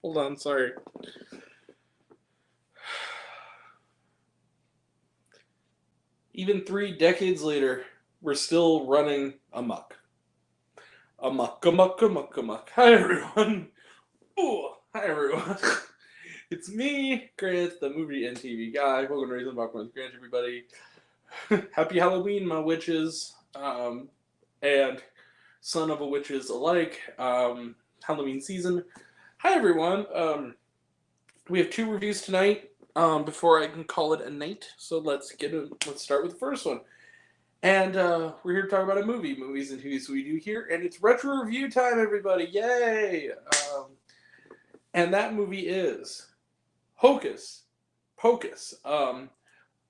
Hold on, sorry. Even 3 decades later, we're still running amok. Amok, amok, amok, amok. Hi, everyone. Ooh, hi, everyone. It's me, Grant, the movie and TV guy. Welcome to Raising Popcorn with Grant, everybody. Happy Halloween, my witches, and son of a witches alike. Halloween season. Hi, everyone. We have 2 reviews tonight. Before I can call it a night, so let's start with the first one. And we're here to talk about a movie, movies and who's we do here, and it's retro review time, everybody! Yay! And that movie is Hocus Pocus,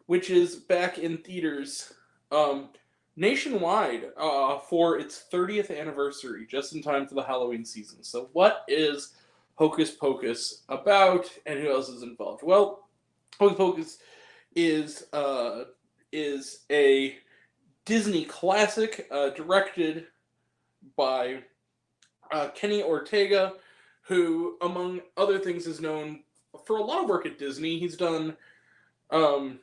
which is back in theaters nationwide for its 30th anniversary, just in time for the Halloween season. So, what is Hocus Pocus about, and who else is involved? Well, Hocus Pocus is a Disney classic directed by Kenny Ortega, who, among other things, is known for a lot of work at Disney. Um,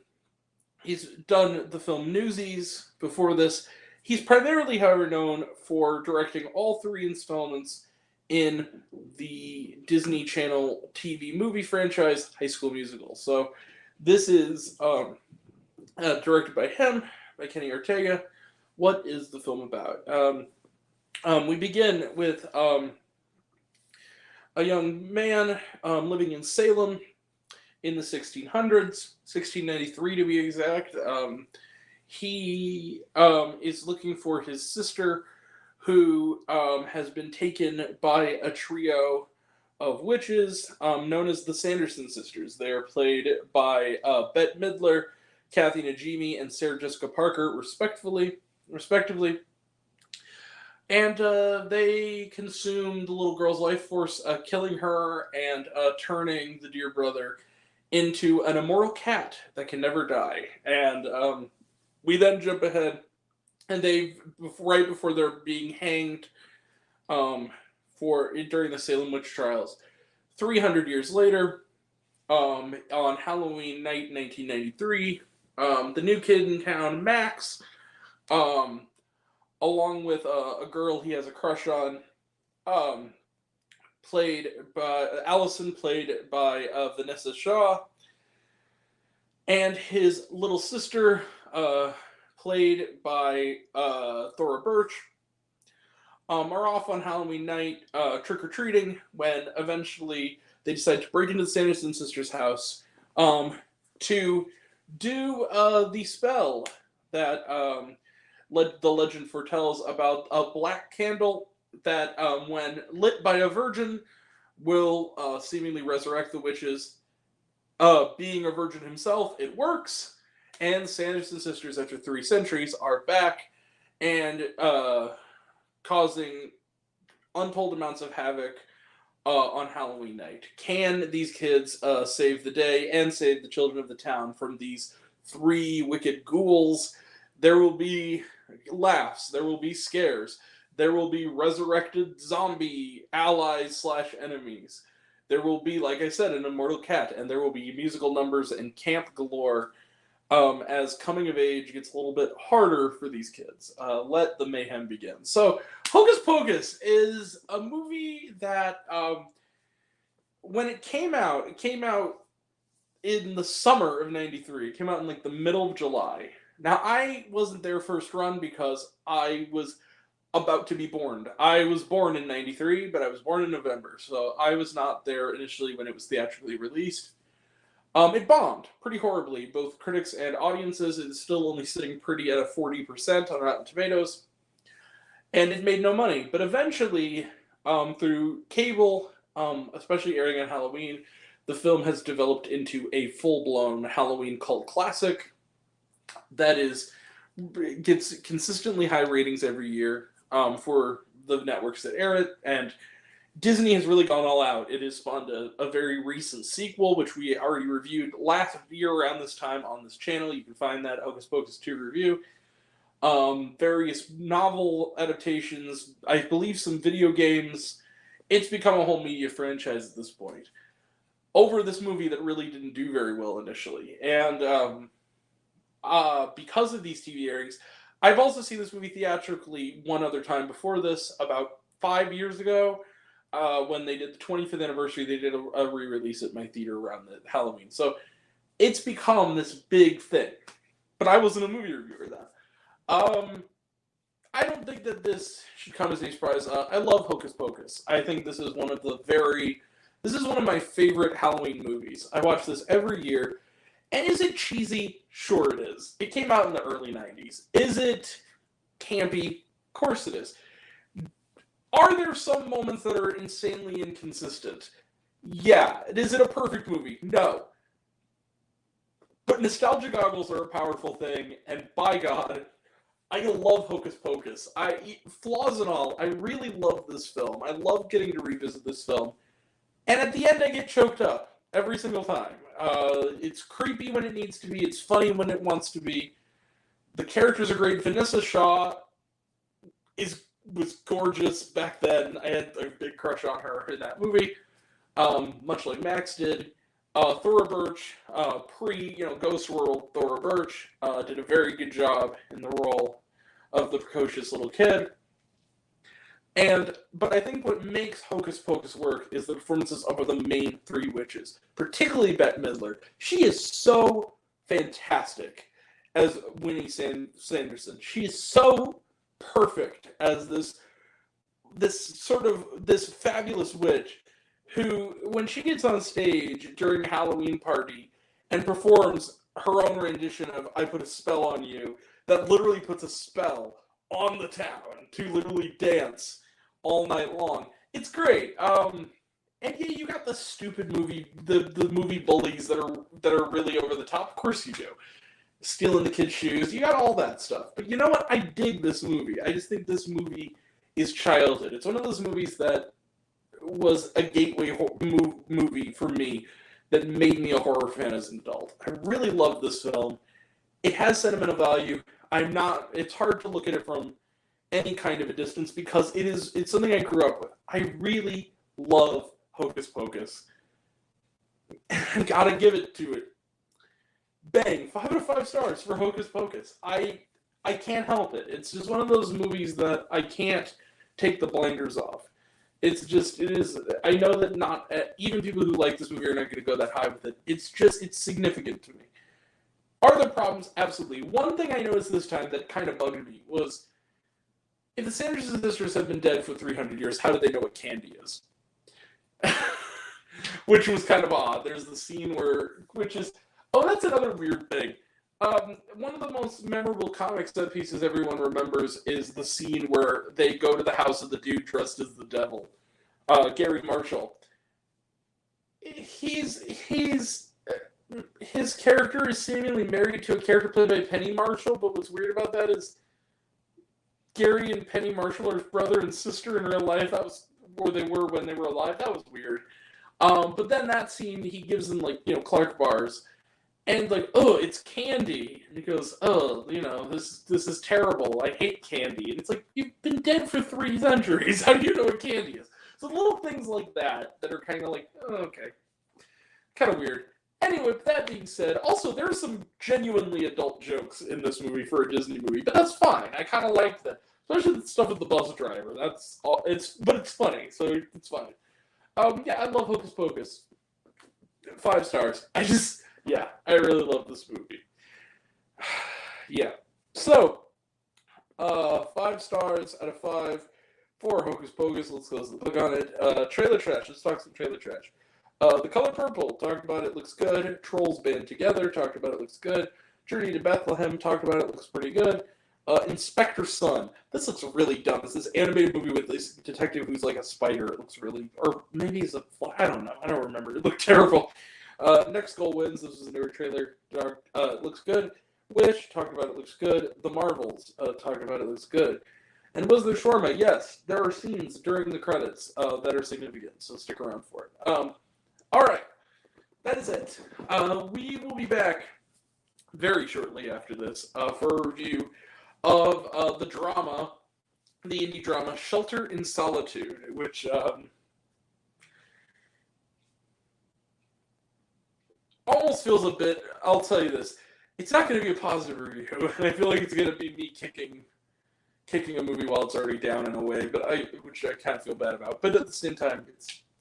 he's done the film Newsies before this. He's primarily, however, known for directing all 3 installments in the Disney Channel TV movie franchise High School Musical. So this is directed by him, by Kenny Ortega. What is the film about? We begin with a young man living in Salem in the 1600s, 1693 to be exact. He is looking for his sister, who has been taken by a trio of witches known as the Sanderson sisters. They are played by Bette Midler, Kathy Najimy, and Sarah Jessica Parker, respectively. And they consume the little girl's life force, killing her and turning the dear brother into an immortal cat that can never die. And we then jump ahead, and right before they're being hanged for during the Salem witch trials, 300 years later, on Halloween night, 1993, the new kid in town, Max, along with a girl he has a crush on, um, played by Allison, played by Vanessa Shaw, and his little sister, played by Thora Birch, are off on Halloween night trick or treating when eventually they decide to break into the Sanderson sisters' house to do the spell that the legend foretells about a black candle that, when lit by a virgin, will seemingly resurrect the witches. Being a virgin himself, it works, and Sanderson sisters, after 3 centuries, are back and causing untold amounts of havoc on Halloween night. Can these kids save the day and save the children of the town from these 3 wicked ghouls? There will be laughs, there will be scares, there will be resurrected zombie allies slash enemies. There will be, like I said, an immortal cat, and there will be musical numbers and camp galore as coming of age gets a little bit harder for these kids. Let the mayhem begin. So, Hocus Pocus is a movie that, when it came out in the summer of '93. It came out in like the middle of July. Now, I wasn't there first run because I was about to be born. I was born in '93, but I was born in November, so I was not there initially when it was theatrically released. It bombed pretty horribly, both critics and audiences. It's still only sitting pretty at a 40% on Rotten Tomatoes, and it made no money. But eventually, through cable, especially airing on Halloween, the film has developed into a full-blown Halloween cult classic that gets consistently high ratings every year for the networks that air it, and Disney has really gone all out. It has spawned a very recent sequel, which we already reviewed last year around this time on this channel. You can find that Hocus Pocus 2 review. Various novel adaptations, I believe some video games, it's become a whole media franchise at this point over this movie that really didn't do very well initially. And because of these TV airings, I've also seen this movie theatrically one other time before this, about 5 years ago, when they did the 25th anniversary. They did a re-release at my theater around the Halloween. So it's become this big thing. But I wasn't a movie reviewer then. I don't think that this should come as a surprise. I love Hocus Pocus. I think this is one of my favorite Halloween movies. I watch this every year. And is it cheesy? Sure it is. It came out in the early 90s. Is it campy? Of course it is. Are there some moments that are insanely inconsistent? Yeah. Is it a perfect movie? No. But nostalgia goggles are a powerful thing, and by God, I love Hocus Pocus. Flaws and all, I really love this film. I love getting to revisit this film. And at the end, I get choked up every single time. It's creepy when it needs to be. It's funny when it wants to be. The characters are great. Vanessa Shaw was gorgeous back then. I had a big crush on her in that movie, much like Max did. Thora Birch, Ghost World, Thora Birch did a very good job in the role of the precocious little kid. But I think what makes Hocus Pocus work is the performances of the main three witches, particularly Bette Midler. She is so fantastic as Winnie Sanderson. She is so perfect as this fabulous witch who, when she gets on stage during a Halloween party and performs her own rendition of "I Put a Spell on You," that literally puts a spell on the town to literally dance all night long. It's great. And yeah, you got the stupid movie, the movie bullies that are really over the top. Of course you do. Stealing the kids' shoes. You got all that stuff. But you know what? I dig this movie. I just think this movie is childhood. It's one of those movies that was a gateway movie for me that made me a horror fan as an adult. I really love this film. It has sentimental value. It's hard to look at it from any kind of a distance because it's something I grew up with. I really love Hocus Pocus. I gotta give it to it. Bang! 5 out of 5 stars for Hocus Pocus. I can't help it. It's just one of those movies that I can't take the blinders off. It is. I know that not even people who like this movie are not going to go that high with it. It's significant to me. Are there problems? Absolutely. One thing I noticed this time that kind of bugged me was, if the Sanderson sisters have been dead for 300 years, how do they know what candy is? Which was kind of odd. There's the scene that's another weird thing. One of the most memorable comic set pieces everyone remembers is the scene where they go to the house of the dude dressed as the devil, Gary Marshall. His character is seemingly married to a character played by Penny Marshall, but what's weird about that is Gary and Penny Marshall are brother and sister in real life. That was where they were when they were alive. That was weird. But then that scene, he gives them Clark bars. And oh, it's candy. And he goes, oh, this is terrible. I hate candy. And it's like, you've been dead for 3 centuries. How do you know what candy is? So little things like that are kind of like, oh, okay. Kind of weird. Anyway, with that being said, also there are some genuinely adult jokes in this movie for a Disney movie, but that's fine. I kind of like that. Especially the stuff with the bus driver. That's all. But it's funny, so it's fine. Yeah, I love Hocus Pocus. 5 stars. Yeah, I really love this movie. Yeah. So, 5 stars out of 5 for Hocus Pocus. Let's click on it. Trailer trash. Let's talk some trailer trash. The Color Purple. Talked about it. Looks good. Trolls Band Together. Talked about it. Looks good. Journey to Bethlehem. Talked about it. Looks pretty good. Inspector Sun. This looks really dumb. It's this animated movie with this detective who's like a spider. It looks really... Or maybe he's a... I don't know. I don't remember. It looked terrible. Next Goal Wins. This is a newer trailer. Looks good. Wish. Talked about it. Looks good. The Marvels. Talked about it. Looks good. And was there shawarma? Yes. There are scenes during the credits that are significant. So stick around for it. All right. That is it. We will be back very shortly after this for a review of the indie drama Shelter in Solitude, which almost feels a bit, I'll tell you this, it's not going to be a positive review. I feel like it's going to be me kicking a movie while it's already down in a way, which I kind of feel bad about. But at the same time,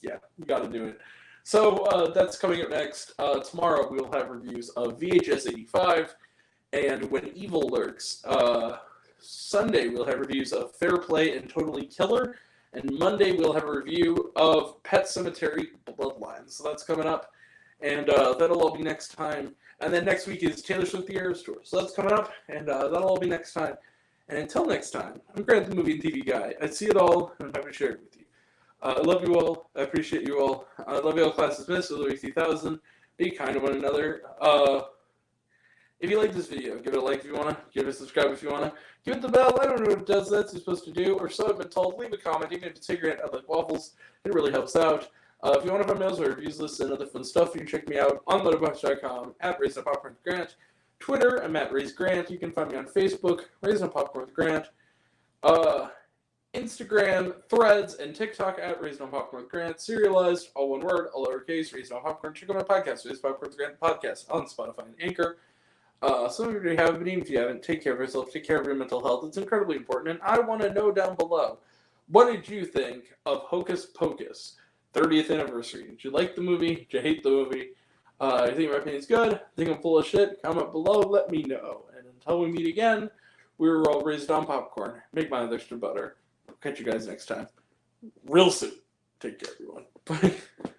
you got to do it. So that's coming up next. Tomorrow we'll have reviews of VHS 85 and When Evil Lurks. Sunday we'll have reviews of Fair Play and Totally Killer. And Monday we'll have a review of Pet Sematary Bloodlines. So that's coming up. And that'll all be next time. And then next week is Taylor Swift The Eras Tour. So that's coming up. And that'll all be next time. And until next time, I'm Grant the Movie and TV Guy. I see it all, and I'm happy to share it with you. I love you all. I appreciate you all. I love you all, class dismissed. Louis 3000. Be kind to one another. If you like this video, give it a like if you want to. Give it a subscribe if you want to. Give it the bell. I don't know what it does. That's what it's supposed to do. Or so I've been told. Leave a comment. Even if it's cigarette, I like waffles. It really helps out. If you want to find meals or reviews lists and other fun stuff, you can check me out on letterboxd.com at RaisinUpPopcornWithGrant. Twitter, I'm at RaiseGrant. You can find me on Facebook, Raisin Up Popcorn with Grant. Instagram, Threads, and TikTok at Raisin Up Popcorn with Grant. Serialized, all one word, all lowercase, Raisin Up Popcorn. Check out my podcast, Raisin Up Popcorn with Grant podcast on Spotify and Anchor. Some of you have, but even if you haven't, take care of yourself, take care of your mental health. It's incredibly important, and I want to know down below, what did you think of Hocus Pocus 30th anniversary? Did you like the movie? Did you hate the movie? You think my opinion's good? Think I'm full of shit? Comment below, let me know. And until we meet again, we were all raised on popcorn. Make mine with extra butter. I'll catch you guys next time. Real soon. Take care, everyone. Bye.